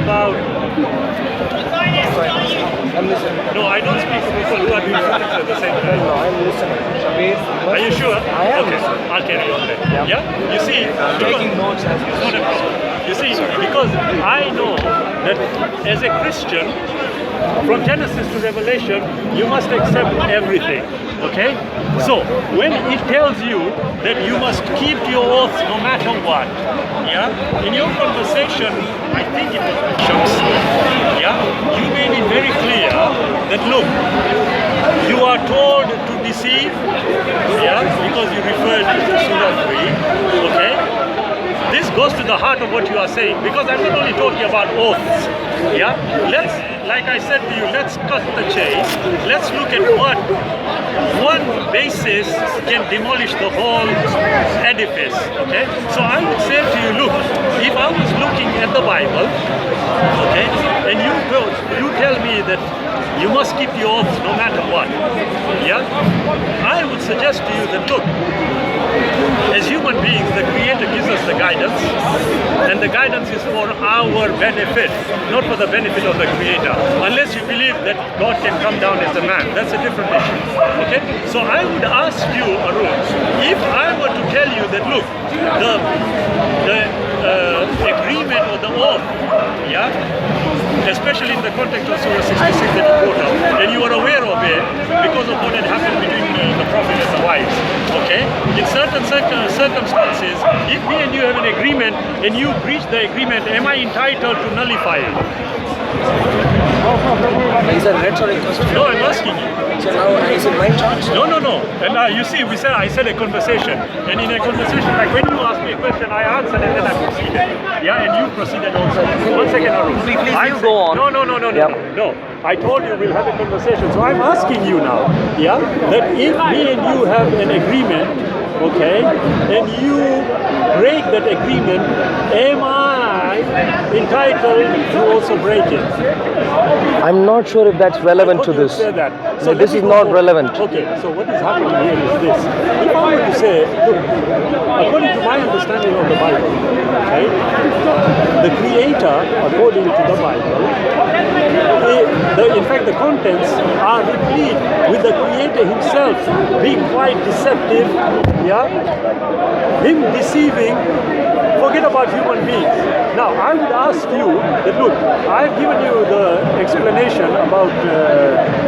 about... I'm listening. No, I don't speak to people who are doing something at the same time. No, I'm listening. Shabir, Are you sure? I am. Okay, I'll carry on then. Yeah? You see, taking notes as you not a problem. You see, because I know that as a Christian, from Genesis to Revelation, you must accept everything. Okay? So, when it tells you that you must keep your oaths no matter what, yeah? In your conversation, I think it was with Shamsi, yeah? You made it very clear that, look, you are told to deceive, yeah? Because you referred to Surah 3, okay? This goes to the heart of what you are saying, because I'm not only talking about oaths, yeah? Let's, like I said to you, let's cut the chase. Let's look at what one basis can demolish the whole edifice, okay? So I would say to you, look, if I was looking at the Bible, okay, and you tell me that you must keep your oaths no matter what, yeah? I would suggest to you that, look, as human beings, the Creator gives us the guidance, and the guidance is for our benefit, not for the benefit of the Creator. Unless you believe that God can come down as a man, that's a different issue. Okay? So I would ask you, Arul, if I were to tell you that, look, the agreement or the oath, yeah, especially in the context of Surah 66 that you brought up, and you are aware of it because of what had happened between the Prophet and the wives. Okay? In certain circumstances, if me and you have an agreement and you breach the agreement, am I entitled to nullify it? Is that rhetoric question? No, I'm asking you. So now is it my chance? No. And you see, I said a conversation. And in a conversation, like when you asked me a question, I answered and then I proceeded. Yeah, and you proceeded also. 1 second, Arul. Please you go on. No. No. I told you we'll have a conversation. So I'm asking you now, yeah, that if me and you have an agreement, okay, and you break that agreement, am I entitled to also break it? I'm not sure if that's relevant to this. That. So this is not relevant. Okay, so what is happening here is this. If I were to say, look, according to my understanding of the Bible, right, the Creator, according to the Bible, in fact the contents are replete with the Creator himself being quite deceptive, yeah, him deceiving. Forget about human beings. Now, I would ask you that, look, I've given you the explanation about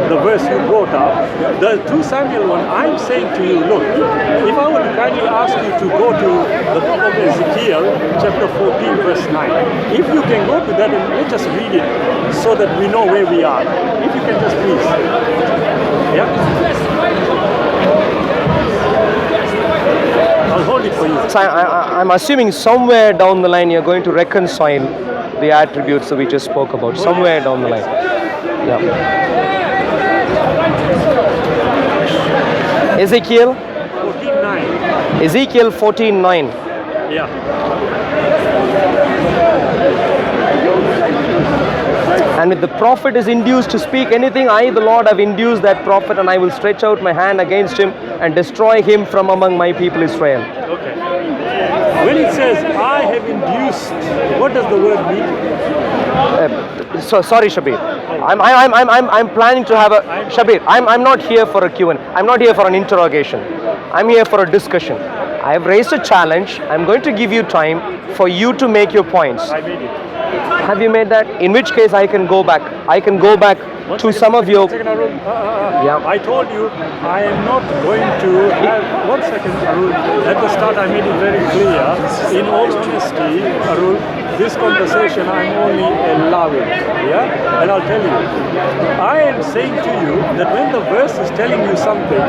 the verse you brought up. The 2 Samuel one, I'm saying to you, look, if I were to kindly ask you to go to the book of Ezekiel, chapter 14, verse 9. If you can go to that and let us read it so that we know where we are. If you can just please. Yeah? I'll hold it for you. So I'm assuming somewhere down the line you're going to reconcile the attributes that we just spoke about. Somewhere down the line. Yeah. Ezekiel 14:9. Ezekiel 14:9. Yeah. And if the prophet is induced to speak anything, I, the Lord, have induced that prophet, and I will stretch out my hand against him and destroy him from among my people Israel. Okay. When it says, I have induced, what does the word mean? Sorry, Shabir. I'm planning to have a Shabir. I'm not here for a Q&A. I'm not here for an interrogation. I'm here for a discussion. I have raised a challenge. I'm going to give you time for you to make your points. I made it. Have you made that? In which case I can go back. I can go back to some of your... Yeah. I told you I am not going to have... 1 second, Arul. At the start I made it very clear. In all honesty, Arul, this conversation I'm only allowing. Yeah? And I'll tell you. I am saying to you that when the verse is telling you something,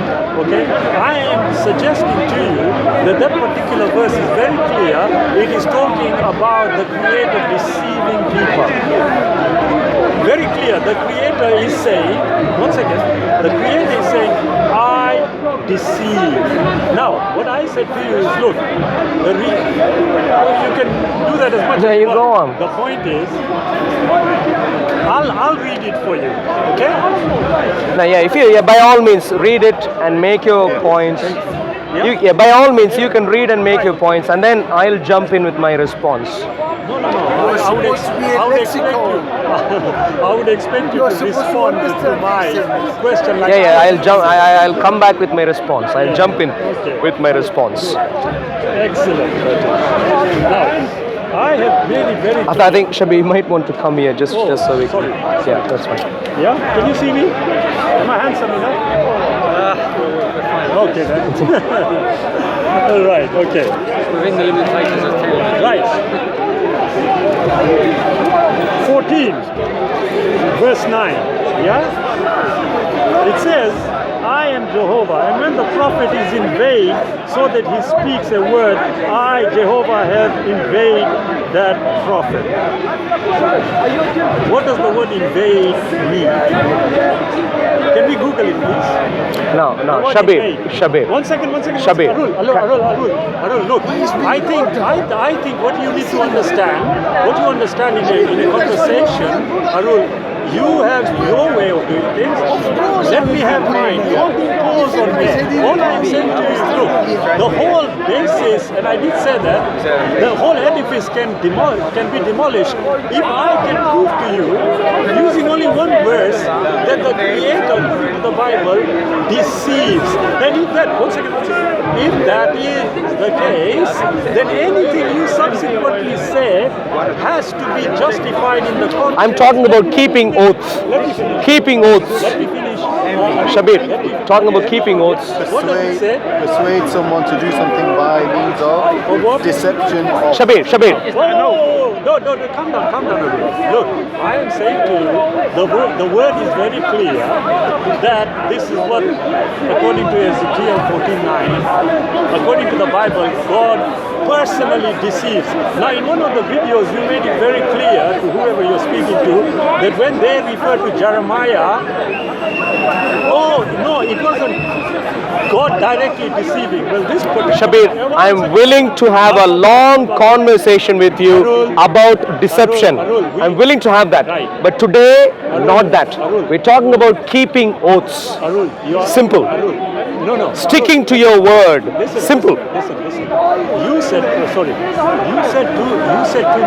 okay, I am suggesting to you that that particular verse is very clear. It is talking about the Creator deceiving people. Very clear. The Creator is saying, 1 second, the Creator is saying, I deceive. Now, what I said to you is, look, you can do that as much as you want. Go on. The point is, I'll read it for you, okay? Now, yeah, if you, by all means, read it and make your points. Yeah, by all means, you can read and make your points, and then I'll jump in with my response. No. I would expect you. I would expect you to respond to my question. Like Yeah, I'll jump. I'll come back with my response. I'll jump in with my response. Excellent. Now, I have very. I think Shabir, you might want to come here just so we can. Sorry. Yeah, that's fine. Yeah, can you see me? Am I handsome enough? Okay then. All right. Okay. Within the limitations of 10 minutes. Right. 14, verse 9. Yeah? It says, I am Jehovah. And when the prophet is inveigled, so that he speaks a word, I, Jehovah, have inveigled that prophet. What does the word inveigled mean? Can we Google it, please? No, The word Shabir. inveigled. Shabir. One second. Shabir. Arul, look. I think what you need to understand, in a conversation, Arul, you have your way of doing things. Let me have mine. Don't impose on me. All I'm saying to you is, look, the whole basis, and I did say that, the whole edifice can be demolished if I can prove to you, using only one verse, that the Creator of the Bible deceives. Then if that, one second. If that is the case, then anything you subsequently say has to be justified in the context. I'm talking about keeping oaths. Let me finish. Keeping oaths. Let me finish. Shabir, talking about keeping oaths. What does it say? Persuade someone to do something by means of deception. Shabir. No, calm down a bit. Look, I am saying to you, the word is very clear that this is what, according to Ezekiel 14:9, according to the Bible, God personally deceives. Now, in one of the videos, you made it very clear to whoever you're speaking to that when they refer to Jeremiah, oh no, it wasn't God directly deceiving. Well, this Shabir, I'm willing to have a long conversation with you about deception. I'm willing to have that. But today, not that. We're talking about keeping oaths. Arul, you are Simple. Arul. No. Sticking to your word. Simple. Listen. You said to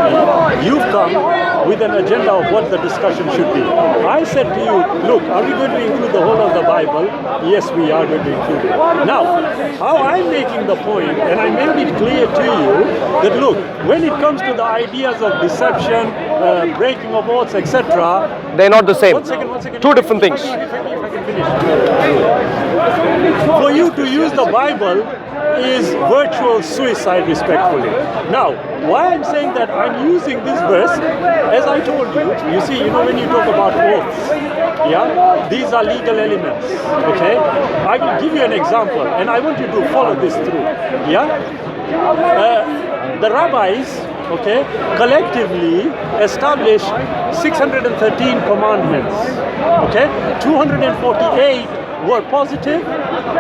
me, you've come with an agenda of what the discussion should be. I said to you, look, are we going to include the whole of the Bible? Yes, we are going to include it. Now, how I'm making the point, and I made it clear to you, that look, when it comes to the ideas of deception, breaking of oaths, etc., They're not the same. One second. Two different things. If I can finish. For you to use the Bible is virtual suicide, respectfully. Now, why I'm saying that I'm using this verse, as I told you, you see, when you talk about oaths, yeah, these are legal elements, okay? I will give you an example, and I want you to follow this through, yeah? The rabbis, okay, collectively establish 613 commandments, okay? 248 were positive,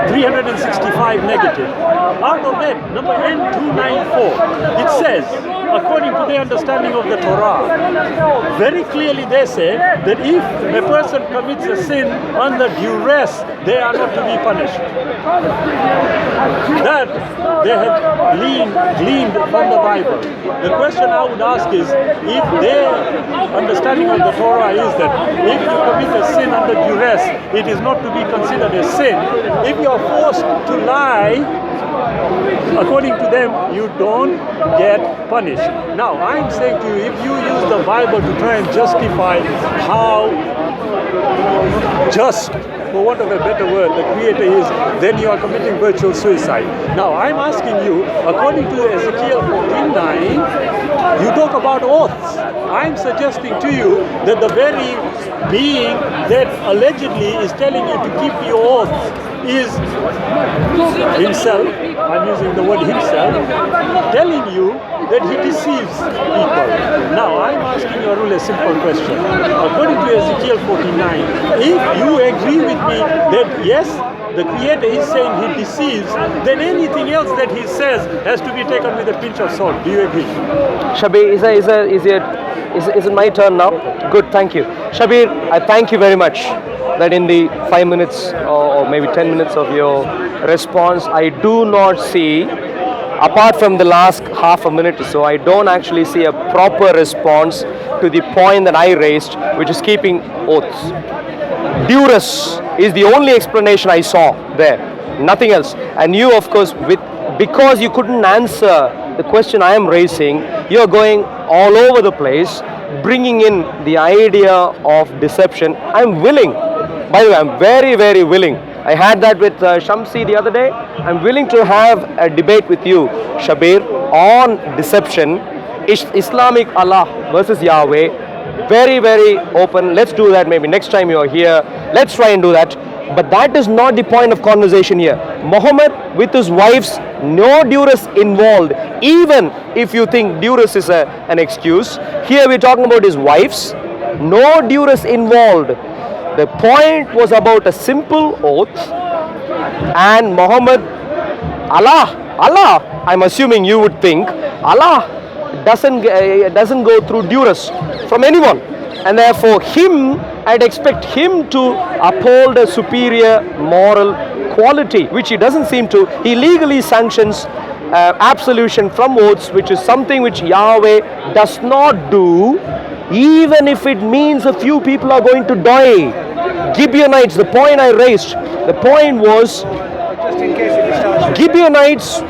365 negative. Out of that, number N294, it says, according to their understanding of the Torah, very clearly they say that if a person commits a sin under duress, they are not to be punished. That they have gleaned from the Bible. The question I would ask is, if their understanding of the Torah is that if you commit a sin under duress, it is not to be considered a sin. If you are forced to lie, according to them, you don't get punished. Now, I'm saying to you, if you use the Bible to try and justify how just, for want of a better word, the Creator is, then you are committing virtual suicide. Now, I'm asking you, according to Ezekiel 14:9, you talk about oaths. I'm suggesting to you that the very being that allegedly is telling you to keep your oaths is himself, I'm using the word himself, telling you that he deceives people. Now, I'm asking you, Arul, a simple question. According to Ezekiel 49, if you agree with me that yes, the Creator is saying he deceives, then anything else that he says has to be taken with a pinch of salt. Do you agree? Shabir, is it my turn now? Good, thank you. Shabir, I thank you very much that in the 5 minutes or maybe 10 minutes of your response, I do not see, apart from the last half a minute or so, I don't actually see a proper response to the point that I raised, which is keeping oaths. Duress is the only explanation I saw there, nothing else. And you, of course, because you couldn't answer the question I am raising, you're going all over the place, bringing in the idea of deception. I'm willing, by the way, I'm very, very willing. I had that with Shamsi the other day. I'm willing to have a debate with you, Shabir, on deception, Islamic Allah versus Yahweh. Very, very open. Let's do that maybe next time you're here. Let's try and do that. But that is not the point of conversation here. Muhammad with his wives, no duress involved. Even if you think duress is an excuse, here we're talking about his wives, no duress involved. The point was about a simple oath, and Muhammad, Allah, I'm assuming you would think, Allah doesn't go through duress from anyone, and therefore I'd expect him to uphold a superior moral quality, which he doesn't seem to. He legally sanctions absolution from oaths, which is something which Yahweh does not do, even if it means a few people are going to die. Gibeonites, the point I raised, the point was Gibeonites,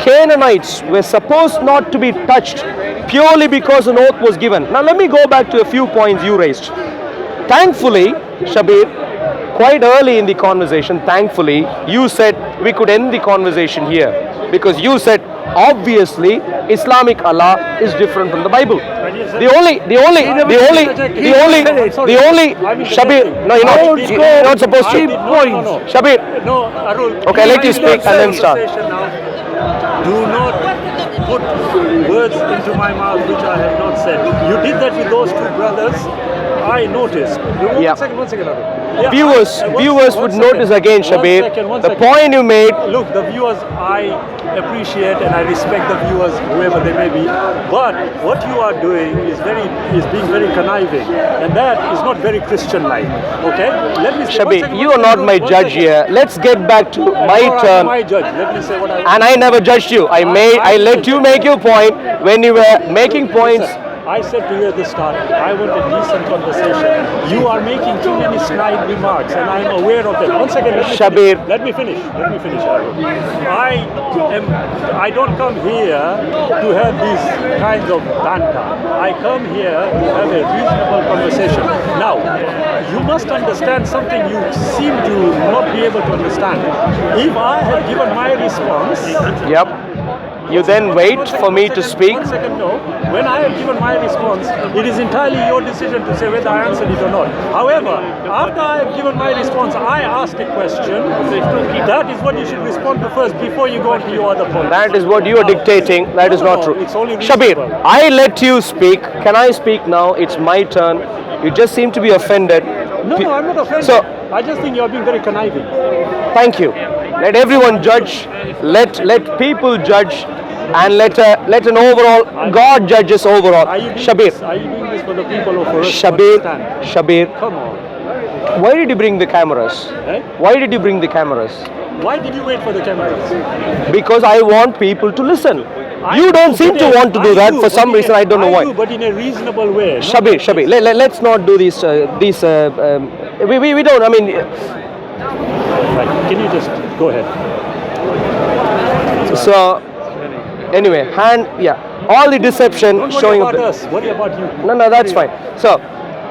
Canaanites were supposed not to be touched purely because an oath was given. Now let me go back to a few points you raised. Thankfully, Shabir, quite early in the conversation, thankfully, you said we could end the conversation here, because you said obviously Islamic Allah is different from the Bible. The only Shabir, no, you're not supposed to. Shabir. No, Arul. Okay, let you speak and then start. Do not put words into my mouth which I have not said. You did that with those two brothers. I noticed. One second, Arul. Yeah, viewers would notice again, Shabir, the point you made. Look, the viewers, I appreciate and I respect the viewers, whoever they may be. But what you are doing is being very conniving, and that is not very Christian-like. Okay? Let me say, Shabir, you are not my judge here. Let's get back to my turn. My judge. Let me say what I. And I never judged you. I let you make your point when you were making points. I said to you at the start, I want a decent conversation. You are making too many snide remarks, and I am aware of them. One second, Shabir. Let me finish. I don't come here to have these kinds of banter. I come here to have a reasonable conversation. Now, you must understand something you seem to not be able to understand. If I have given my response... Yep. You then wait for me to speak. 1 second, no. When I have given my response, it is entirely your decision to say whether I answered it or not. However, after I have given my response, I asked a question. That is what you should respond to first before you go on to your other point. That is what you are dictating. That is not true. It's only Shabir, I let you speak. Can I speak now? It's my turn. You just seem to be offended. No, I'm not offended. So, I just think you're being very conniving. Thank you. Let everyone judge. Let people judge, and let an overall God judges overall. Shabir. Are you doing this for the people of Earth? Shabir. Come on. Why did you bring the cameras? Eh? Why did you bring the cameras? Why did you wait for the cameras? Because I want people to listen. You don't seem to want to do that for some reason. I don't know why. But in a reasonable way. Shabir. Let's not do these. We don't. I mean. Right. Can you just go ahead? So, anyway, all the deception Don't showing worry up. about us. Worry about you. No, that's fine. So,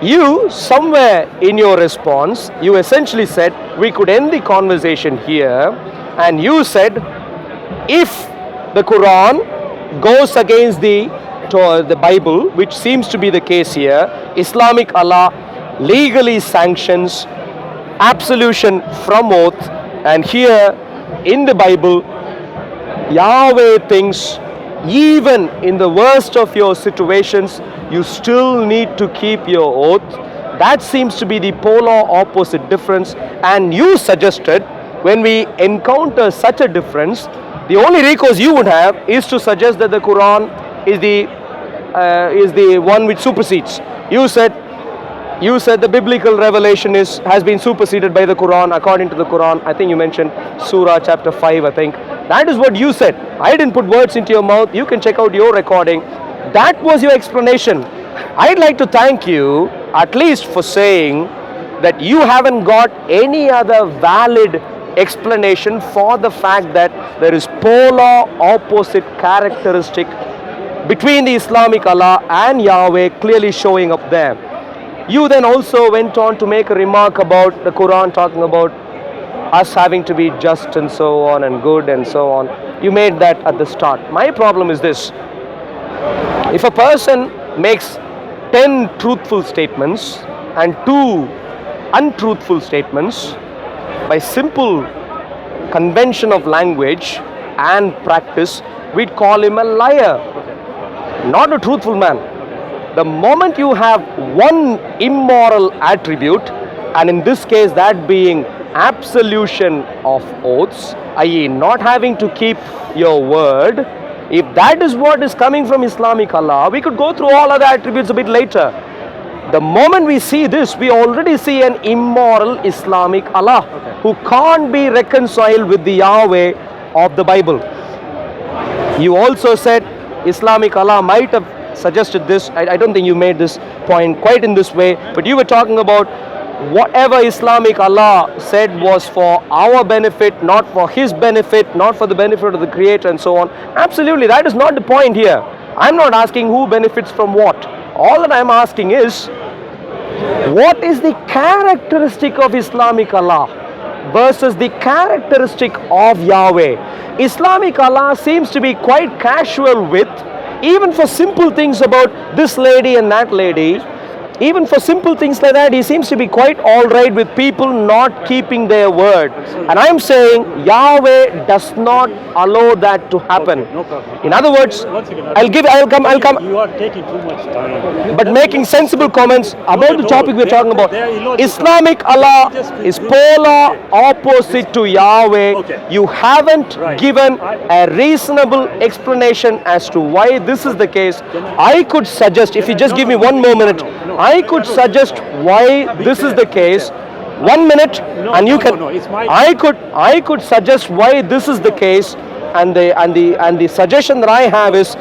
you somewhere in your response, you essentially said we could end the conversation here, and you said if the Quran goes against the Bible, which seems to be the case here, Islamic Allah legally sanctions absolution from oath, and here in the Bible, Yahweh thinks even in the worst of your situations, you still need to keep your oath. That seems to be the polar opposite difference, and you suggested when we encounter such a difference, the only recourse you would have is to suggest that the Quran is the one which supersedes. You said You said the biblical revelation has been superseded by the Quran, according to the Quran. I think you mentioned Surah chapter 5, I think. That is what you said. I didn't put words into your mouth. You can check out your recording. That was your explanation. I'd like to thank you at least for saying that you haven't got any other valid explanation for the fact that there is polar opposite characteristic between the Islamic Allah and Yahweh clearly showing up there. You then also went on to make a remark about the Quran talking about us having to be just and so on and good and so on. You made that at the start. My problem is this. If a person makes 10 truthful statements and 2 untruthful statements, by simple convention of language and practice, we'd call him a liar, not a truthful man. The moment you have one immoral attribute, and in this case that being absolution of oaths, i.e. not having to keep your word, if that is what is coming from Islamic Allah, we could go through all other attributes a bit later. The moment we see this, we already see an immoral Islamic Allah who can't be reconciled with the Yahweh of the Bible. You also said Islamic Allah might have suggested this. I don't think you made this point quite in this way, but you were talking about whatever Islamic Allah said was for our benefit, not for his benefit, not for the benefit of the Creator and so on. Absolutely, that is not the point here. I'm not asking who benefits from what. All that I'm asking is, what is the characteristic of Islamic Allah versus the characteristic of Yahweh? Islamic Allah seems to be quite casual with, even for simple things about this lady and that lady, even for simple things like that, he seems to be quite alright with people not keeping their word. And I'm saying Yahweh does not allow that to happen. Okay, no problem. In other words, I'll come. You are taking too much time. But making sensible comments about the topic we're talking about. Islamic Allah is polar opposite to Yahweh. Okay. You haven't Right. given a reasonable explanation as to why this is the case. I could suggest, if you just give me one more minute, I could suggest why this is the case. 1 minute, and you can. It's my. I could suggest why this is the case, and the suggestion that I have is,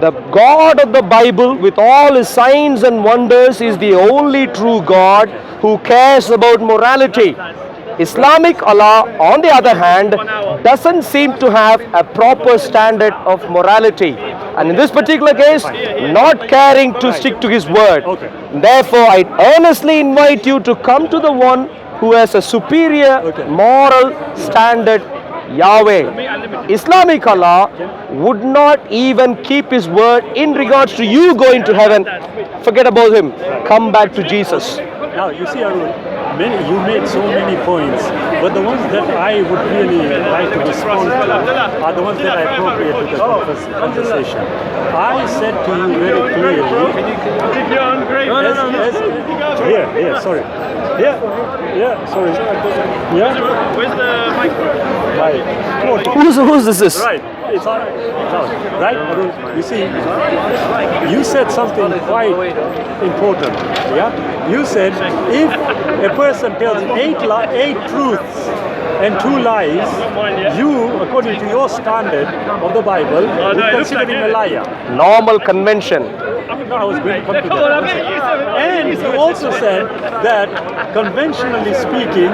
the God of the Bible with all his signs and wonders is the only true God who cares about morality. Islamic Allah, on the other hand, doesn't seem to have a proper standard of morality, and in this particular case, not caring to stick to his word. Okay. Therefore, I earnestly invite you to come to the one who has a superior moral standard, Yahweh. Islamic Allah would not even keep his word in regards to you going to heaven. Forget about him. Come back to Jesus. Now, you see, Arul, you made so many points, but the ones that I would really like to respond to are the ones that are appropriate to the conversation. I said to you very clearly, sorry. Where's the microphone? Right. Who's this? Right. It's all right. It's all right. Right, Arul? You see, you said something quite important. Yeah? You said if a person tells eight truths and 2 lies, you, according to your standard of the Bible, would consider him a liar. Normal convention. No, I was going to come to that. And you also said that, conventionally speaking,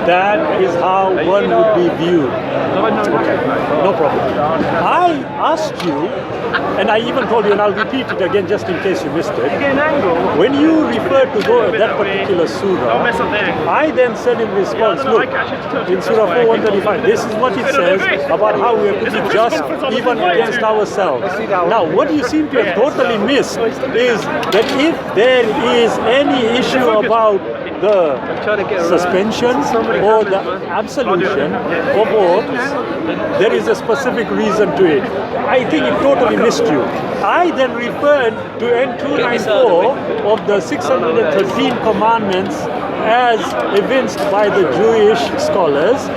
that is how one would be viewed. Okay, no problem. I asked you, and I even told you, and I'll repeat it again just in case you missed it. When you referred to that particular surah, I then said in response, look, in Surah 4:135, this is what it says about how we have to be just even against ourselves. Now, what you seem to have totally missed is that if there is any issue about the suspension or the absolution of oaths, there is a specific reason to it. I think it totally missed you. I then referred to N294 of the 613 commandments as evinced by the Jewish scholars.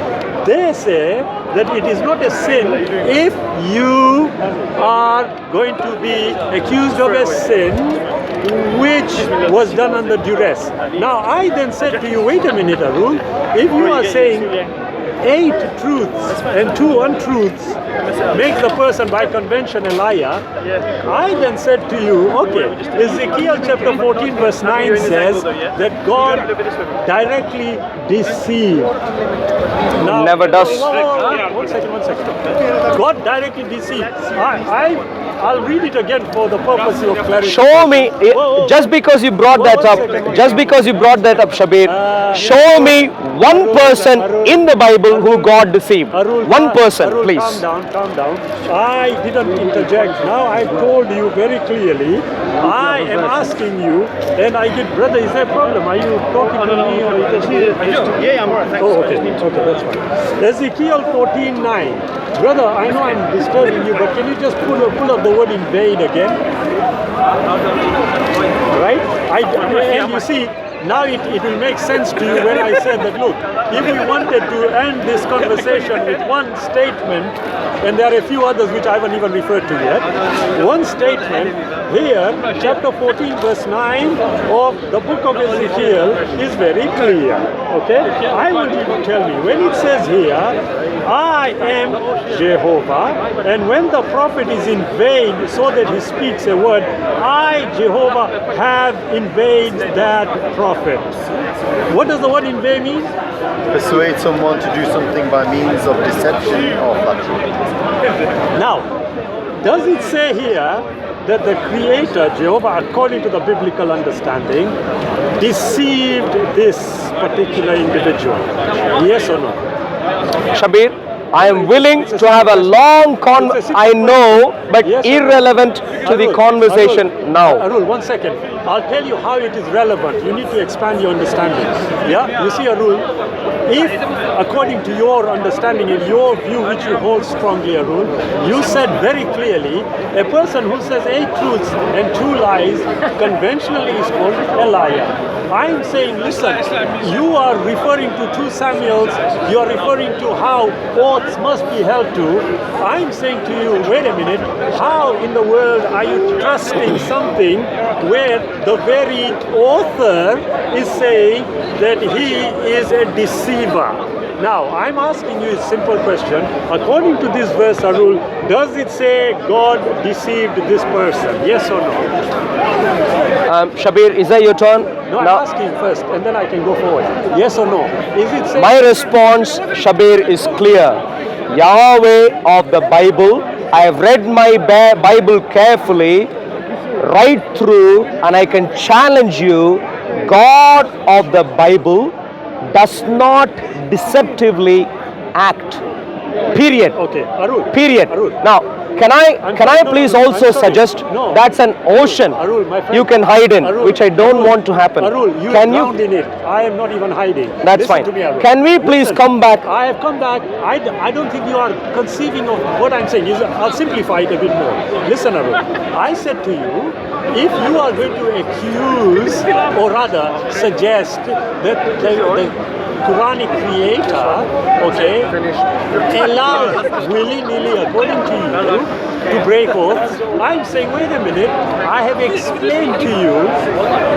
They say that it is not a sin if you are going to be accused of a sin which was done under duress. Now I then said to you, wait a minute, Arul, if you are saying 8 truths and 2 untruths make the person by convention a liar, I then said to you, okay, Ezekiel chapter 14 verse 9 says that God directly deceived. Now, Never does. One second. God directly deceived. I'll read it again for the purpose of clarity. Show me, just because you brought that up, Shabir, show me one person in the Bible who God deceived. Arul, One person, Arul, please. Calm down. I didn't interject. Now I told you very clearly. I am asking you, and I did, brother, is there a problem? Are you talking to me or you just... Yeah, I'm alright. Oh, okay, that's fine. Ezekiel 14:9. Brother, I know I'm disturbing you, but can you just pull up the word invade again? Right? And you see, now it will make sense to you when I said that, look, if we wanted to end this conversation with one statement, and there are a few others which I haven't even referred to yet, one statement here, chapter 14 verse 9 of the book of Ezekiel is very clear. Okay? I want you to tell me, when it says here, I am Jehovah, and when the prophet is in vain so that he speaks a word, I, Jehovah, have invaded that prophet. What does the word invade mean? Persuade someone to do something by means of deception or flattery. Now, does it say here that the Creator, Jehovah, according to the biblical understanding, deceived this particular individual? Yes or no? Shabir, I am willing to have a long I know, but irrelevant to the conversation now. Arul, 1 second. I'll tell you how it is relevant. You need to expand your understanding. Yeah? You see, Arul, if according to your understanding and your view, which you hold strongly, Arul, you said very clearly, a person who says 8 truths and 2 lies conventionally is called a liar. I'm saying, listen, you are referring to 2 Samuels, you are referring to how oaths must be held to. I'm saying to you, wait a minute, how in the world are you trusting something where the very author is saying that he is a deceiver? Now, I'm asking you a simple question. According to this verse, Arul, does it say God deceived this person? Yes or no? Shabir, is that your turn? No, I'm asking first, and then I can go forward. Yes or no? Is it saying... My response, Shabir, is clear. Yahweh of the Bible, I have read my Bible carefully, right through, and I can challenge you, God of the Bible does not deceptively act. Period. Okay, Arul. Period. Arul. Now, can I please also suggest that's an ocean Arul, my friend, you can hide in, Arul, which I don't want to happen. Arul, you Can drowned in it. I am not even hiding. That's Listen fine. to me, Arul. Can we please come back? I have come back. I don't think you are conceiving of what I'm saying. I'll simplify it a bit more. Listen, Arul. I said to you, if you are going to accuse, or rather suggest that the Quranic creator, okay, allows willy-nilly, according to you, to break oaths, I'm saying, wait a minute, I have explained to you.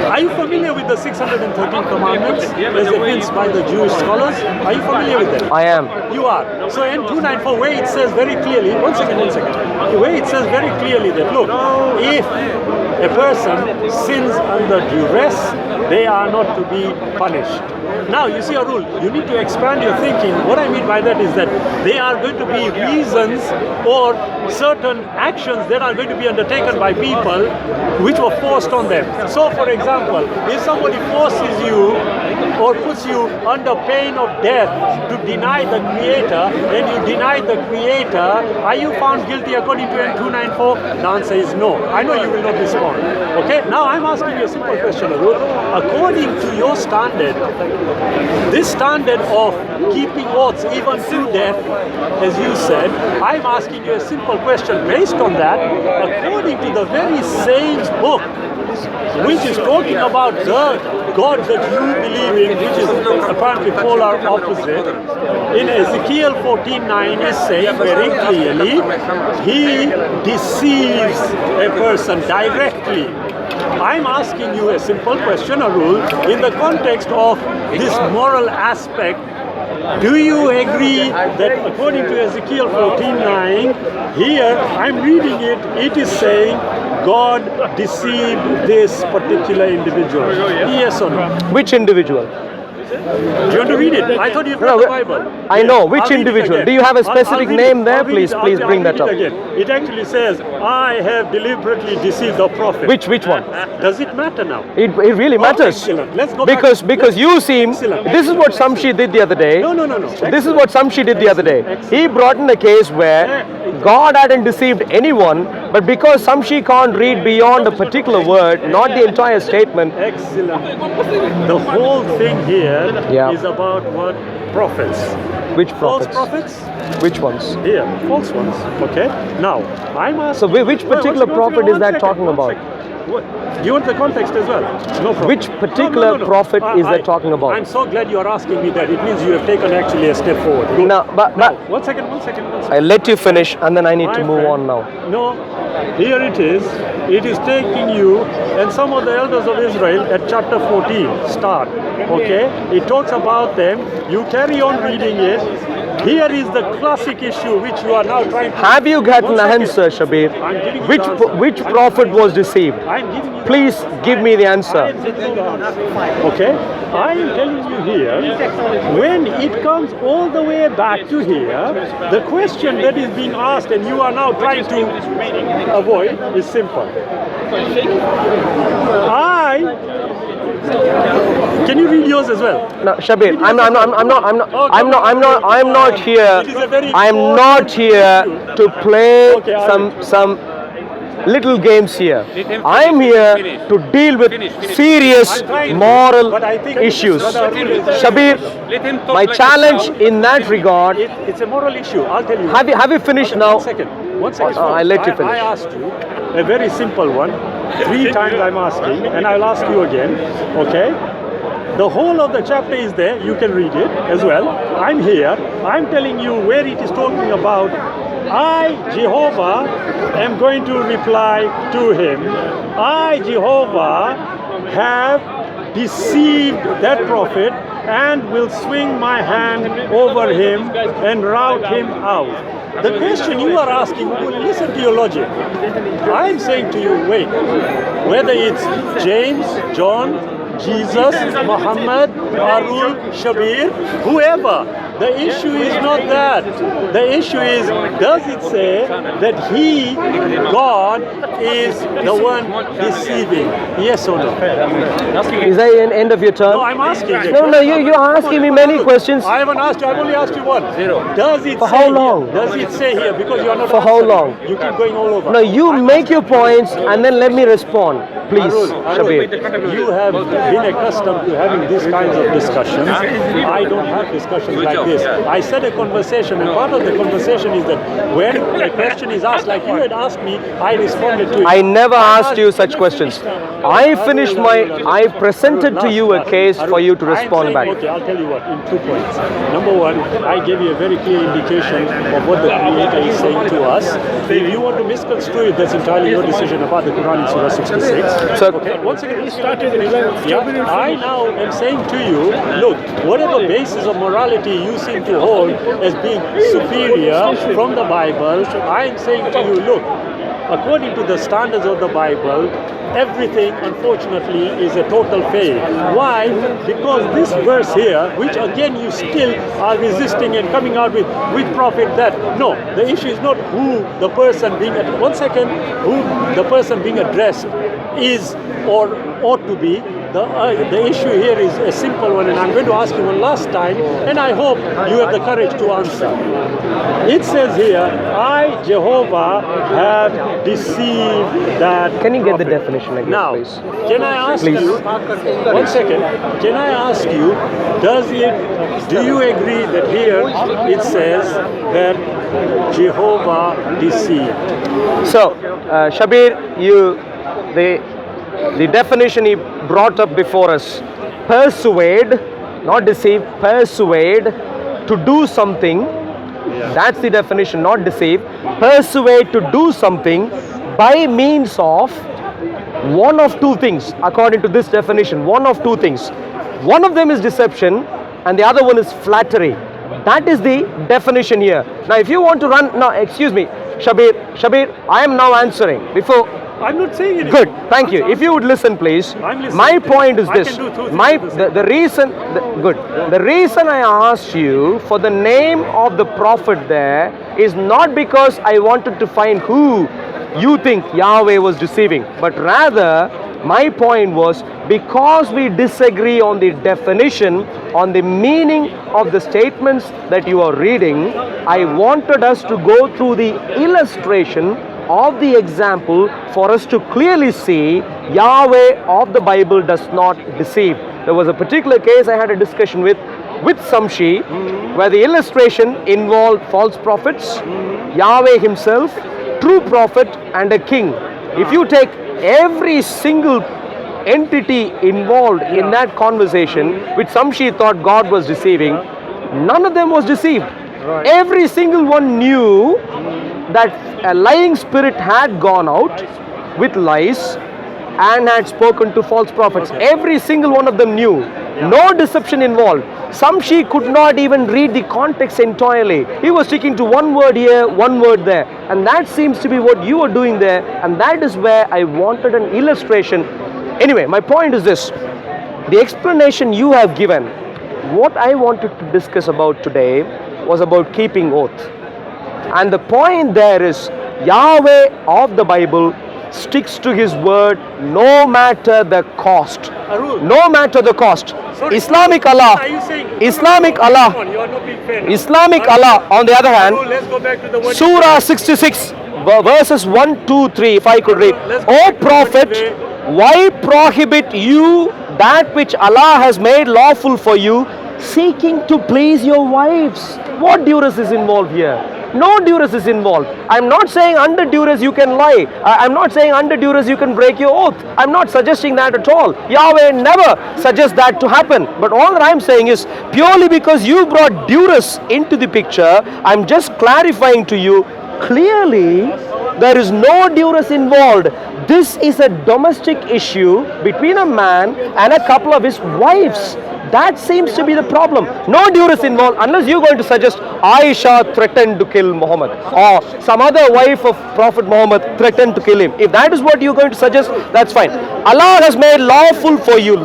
Are you familiar with the 613 commandments as evinced by the Jewish scholars? Are you familiar with them? I am. You are. So in 294, where it says very clearly, one second, where it says very clearly that, look, if a person sins under duress, they are not to be punished. Now, you see, Arul, you need to expand your thinking. What I mean by that is that there are going to be reasons or certain actions that are going to be undertaken by people which were forced on them. So, for example, if somebody forces you or puts you under pain of death to deny the Creator, and you deny the Creator, are you found guilty according to N294? The answer is no. I know you will not respond. Okay? Now, I'm asking you a simple question, Arul. According to your standard, this standard of keeping oaths even to death, as you said, I'm asking you a simple question based on that. According to the very same book, which is talking about the God that you believe in, which is apparently polar opposite, in Ezekiel 14:9 is saying very clearly, he deceives a person directly. I'm asking you a simple question, Arul, in the context of this moral aspect. Do you agree that according to Ezekiel 14:9, here I'm reading it, it is saying God deceived this particular individual? Yes or no? Which individual? Do you want to read it? I thought you've read the Bible. I know. Which I'll read it individual? again. Do you have a I'll specific read name it. there? I'll read Please, it. please I'll bring read that up. it again. It actually says, I have deliberately deceived the prophet. Which one? Does it matter now? It really matters. Excellent. Let's go Because back. you seem, Excellent. this is what Samshi did the other day. No. This is what Samshi did the other day. He brought in a case where God hadn't deceived anyone, but because Samshi can't read beyond a particular word, not the entire statement. Excellent. The whole thing here is Yeah. about what? Prophets. Which False prophets? prophets? Which ones? Here, false ones. Okay. Now, I'm asking. So which particular prophet is that talking about? What? You want the context as well? No problem. Which particular prophet is that talking about? I'm so glad you are asking me that. It means you have taken actually a step forward. Good. Now, but One second. I'll let you finish, and then I need to My move friend, on now. No, here it is. It is taking you and some of the elders of Israel at chapter 14, start. Okay? It talks about them. You carry on reading it. Here is the classic issue which you are now trying to... Have you gotten One an second. answer, Shabir? I'm giving you the answer. Which prophet was deceived? I'm giving you the Please give me the I answer. am giving you the answer. Okay? I am telling you here, when it comes all the way back to here, the question that is being asked and you are now trying to avoid is simple. Can you read yours as well? No, Shabir, I'm not here. It is a very I'm not here to play Okay, Arul. some little games here. I'm here to deal with serious I'm trying to, moral but I think issues. Brother Arul is- Shabir, Let him talk my like challenge a in that regard. It's a moral issue. I'll tell you. Have you finished now? One second. I'll let you finish. I asked you a very simple one. 3 times I'm asking, and I'll ask you again. Okay? The whole of the chapter is there. You can read it as well. I'm here. I'm telling you where it is talking about. I, Jehovah, am going to reply to him. I, Jehovah, have deceived that prophet and will swing my hand over him and rout him out. The question you are asking, listen to your logic. I'm saying to you, wait, whether it's James, John, Jesus, Muhammad, Arul, Shabir, whoever, the issue is not that. The issue is, does it say that he, God, is the one deceiving? Yes or no? Is that the end of your turn? No, I'm asking you. No, you're asking me many questions. I haven't asked you, I've only asked you one. Does it For say how here- long? Does it say here? Because you're not For how answering. long? You keep going all over. No, you make your points and then let me respond. Please, Arul, Shabir. you have been accustomed to having these kinds of discussions. I don't have discussions like this. I said a conversation, and part of the conversation is that when a question is asked, like you had asked me, I responded to it. I never asked you such questions. I presented to you a case for you to respond back. Okay, I'll tell you what, in 2 points. Number one, I gave you a very clear indication of what the Creator is saying to us. If you want to misconstrue it, that's entirely your decision about the Quran in Surah 66. So, Okay, once again, I now am saying to you, look, whatever basis of morality you seem to hold as being superior from the Bible, I am saying to you, look, according to the standards of the Bible, everything, unfortunately, is a total fail. Why? Because this verse here, which again you still are resisting and coming out with prophet that, no, the issue is not who the person being, who the person being addressed is or ought to be. The issue here is a simple one, and I'm going to ask you one last time, and I hope you have the courage to answer. It says here, I, Jehovah, have deceived that can you get the prophet. definition again, Now, please? can I ask Please. you, one second, can I ask you, do you agree that here it says that Jehovah deceived? So, Shabir, the definition he brought up before us, persuade, not deceive, persuade to do something. That's the definition, not deceive. Persuade to do something by means of one of two things, according to this definition, one of two things. One of them is deception and the other one is flattery. That is the definition here. Now if you want to run, now excuse me, Shabir, I am now answering. Before, I'm not saying anything. good, thank you. If you would listen please. I'm listening. My point is I this. can do two things My at the same the reason the reason I asked you for the name of the prophet there is not because I wanted to find who you think Yahweh was deceiving, but rather my point was because we disagree on the definition, on the meaning of the statements that you are reading, I wanted us to go through the illustration of the example for us to clearly see Yahweh of the Bible does not deceive. There was a particular case I had a discussion with Samshi, where the illustration involved false prophets, Yahweh himself, true prophet and a king. If you take every single entity involved in that conversation, which Samshi thought God was deceiving, none of them was deceived. Every single one knew that a lying spirit had gone out with lies and had spoken to false prophets. Every single one of them knew. No deception involved. Samshi could not even read the context entirely. He was sticking to one word here, one word there. And that seems to be what you are doing there. And that is where I wanted an illustration. Anyway, my point is this. The explanation you have given, what I wanted to discuss about today was about keeping oath. And the point there is Yahweh of the Bible sticks to his word no matter the cost. Arul. No matter the cost. Sorry, Islamic Arul, Allah, are you saying, Islamic come Allah, on, you are not being fair now. Islamic Arul, Allah on the other hand, Arul, let's go back to the word. Surah 66 verses 1, 2, 3, if I could read. Let's go O back to Prophet, what today- why prohibit you that which Allah has made lawful for you, seeking to please your wives? What duress is involved here? No duress is involved. I'm not saying under duress you can lie. I'm not saying under duress you can break your oath. I'm not suggesting that at all. Yahweh never suggests that to happen. But all that I'm saying is purely because you brought duress into the picture, I'm just clarifying to you clearly there is no duress involved. This is a domestic issue between a man and a couple of his wives. That seems to be the problem. No duress involved unless you're going to suggest Aisha threatened to kill Muhammad or some other wife of Prophet Muhammad threatened to kill him. If that is what you're going to suggest, that's fine. Allah has made lawful for you,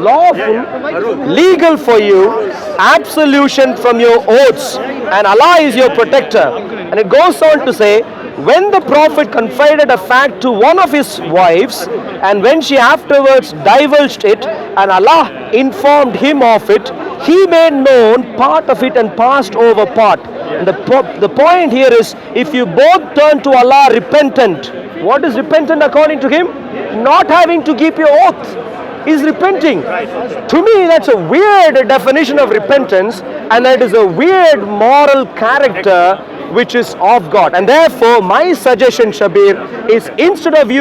legal for you, absolution from your oaths, and Allah is your protector. And it goes on to say, when the Prophet confided a fact to one of his wives, and when she afterwards divulged it, and Allah informed him of it, he made known part of it and passed over part. And the point here is, if you both turn to Allah repentant, what is repentant according to him? Not having to keep your oath is repenting. To me, that's a weird definition of repentance, and that is a weird moral character which is of God. And therefore, my suggestion, Shabir, is instead of you